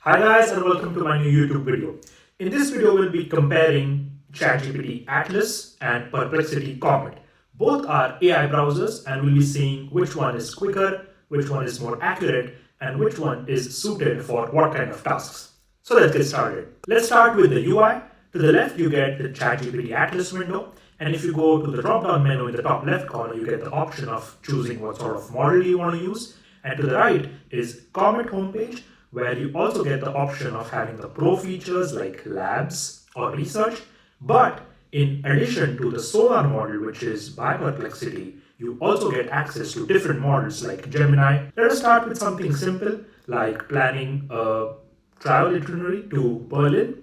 Hi guys and welcome to my new YouTube video. In this video we'll be comparing ChatGPT Atlas and Perplexity Comet. Both are AI browsers and we'll be seeing which one is quicker, which one is more accurate, and which one is suited for what kind of tasks. So let's get started. Let's start with the UI. To the left you get the ChatGPT Atlas window, and if you go to the drop-down menu in the top left corner you get the option of choosing what sort of model you want to use, and to the right is Comet homepage, where you also get the option of having the pro features like labs or research. But in addition to the Solar model, which is by Perplexity, you also get access to different models like Gemini. Let us start with something simple like planning a travel itinerary to Berlin.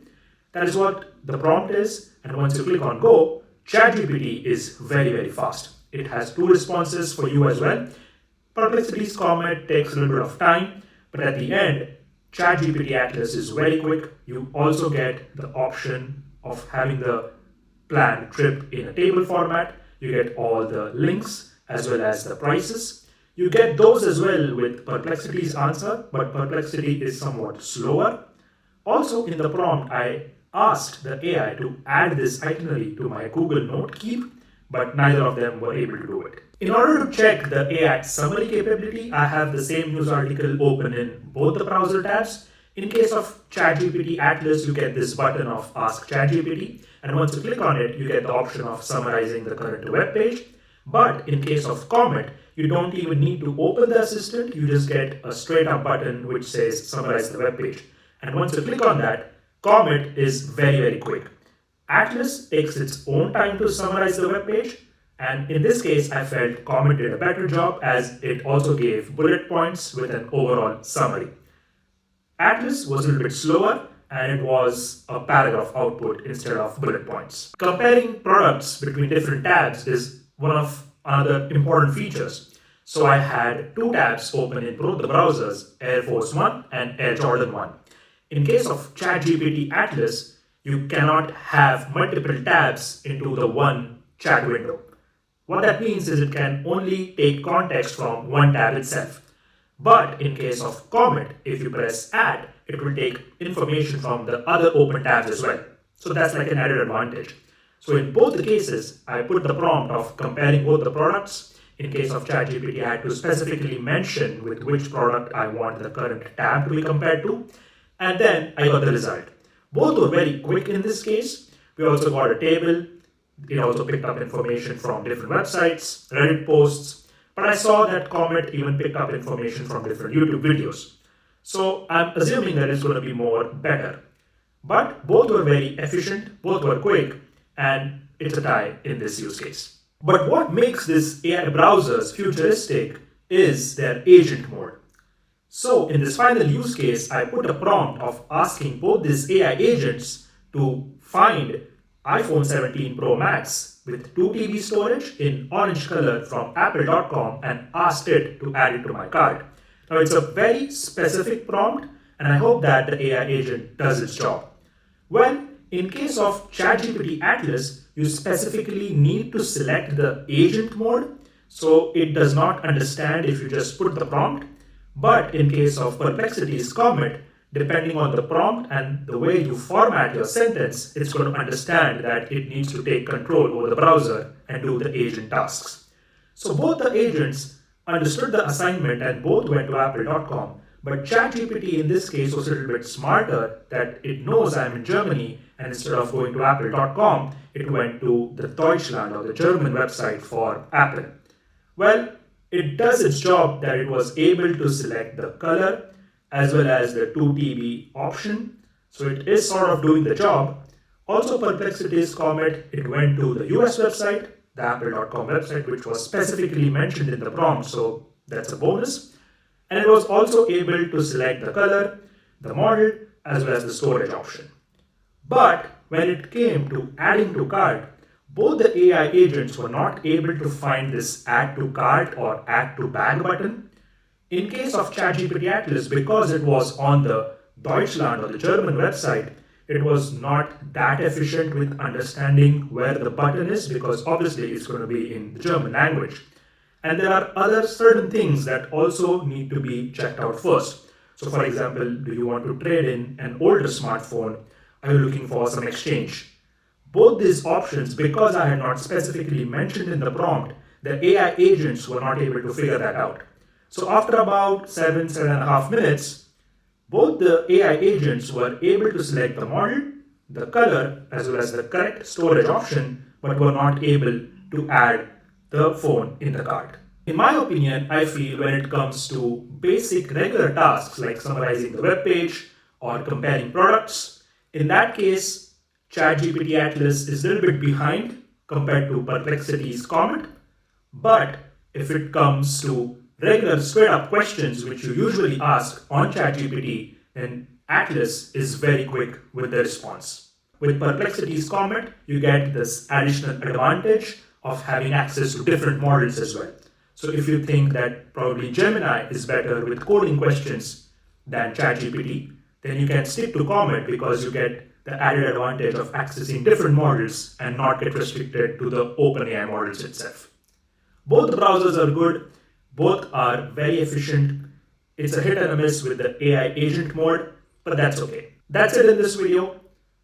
That is what the prompt is, and once you click on go, ChatGPT is very fast. It has two responses for you as well. Perplexity's Comet takes a little bit of time, but at the end, ChatGPT Atlas is very quick. You also get the option of having the planned trip in a table format. You get all the links as well as the prices. You get those as well with Perplexity's answer, but Perplexity is somewhat slower. Also in the prompt, I asked the AI to add this itinerary to my Google Note keep, but neither of them were able to do it. In order to check the AI summary capability, I have the same news article open in both the browser tabs. In case of ChatGPT Atlas, you get this button of Ask ChatGPT, and once you click on it, you get the option of summarizing the current web page. But in case of Comet, you don't even need to open the assistant, you just get a straight up button which says summarize the web page. And once you click on that, Comet is very quick. Atlas takes its own time to summarize the web page, and in this case I felt Comet did a better job as it also gave bullet points with an overall summary. Atlas was a little bit slower and it was a paragraph output instead of bullet points. Comparing products between different tabs is one of other important features. So I had two tabs open in both the browsers, Air Force One and Air Jordan 1. In case of ChatGPT Atlas, you cannot have multiple tabs into the one chat window. What that means is it can only take context from one tab itself. But in case of Comet, if you press add, it will take information from the other open tabs as well. So that's like an added advantage. So in both the cases, I put the prompt of comparing both the products. In case of ChatGPT, I had to specifically mention with which product I want the current tab to be compared to, and then I got the result. Both were very quick in this case. We also got a table. It also picked up information from different websites, Reddit posts, but I saw that Comet even picked up information from different YouTube videos. So I'm assuming that it's going to be better. But both were very efficient, both were quick, and it's a tie in this use case. But what makes this AI browsers futuristic is their agent mode. So in this final use case, I put a prompt of asking both these AI agents to find iPhone 17 Pro Max with 2 TB storage in orange color from apple.com and asked it to add it to my cart. Now it's a very specific prompt and I hope that the AI agent does its job. Well, in case of ChatGPT Atlas, you specifically need to select the agent mode, so it does not understand if you just put the prompt. But in case of Perplexity's Comet, depending on the prompt and the way you format your sentence, it's going to understand that it needs to take control over the browser and do the agent tasks. So both the agents understood the assignment and both went to apple.com, but ChatGPT in this case was a little bit smarter that it knows I'm in Germany, and instead of going to apple.com, it went to the Deutschland or the German website for Apple. Well, it does its job that it was able to select the color as well as the 2 TB option. So it is sort of doing the job. Also Perplexity's Comet, it went to the US website, the apple.com website, which was specifically mentioned in the prompt, so that's a bonus. And it was also able to select the color, the model, as well as the storage option. But when it came to adding to cart, both the AI agents were not able to find this add to cart or add to bag button. In case of ChatGPT Atlas, because it was on the Deutschland or the German website, it was not that efficient with understanding where the button is because obviously it's going to be in the German language. And there are other certain things that also need to be checked out first. So for example, do you want to trade in an older smartphone? Are you looking for some exchange? Both these options, because I had not specifically mentioned in the prompt, the AI agents were not able to figure that out. So after about 7.5 minutes, both the AI agents were able to select the model, the color, as well as the correct storage option, but were not able to add the phone in the cart. In my opinion, I feel when it comes to basic regular tasks like summarizing the web page or comparing products, in that case, ChatGPT Atlas is a little bit behind compared to Perplexity's Comet. But if it comes to regular straight up questions which you usually ask on ChatGPT, then Atlas is very quick with the response. With Perplexity's Comet, you get this additional advantage of having access to different models as well. So if you think that probably Gemini is better with coding questions than ChatGPT, then you can stick to Comet because you get the added advantage of accessing different models and not get restricted to the OpenAI models itself. Both browsers are good, both are very efficient. It's a hit and a miss with the AI agent mode, but that's okay. That's it in this video.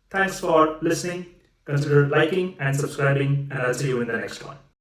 Thanks for listening. Consider liking and subscribing, and I'll see you in the next one.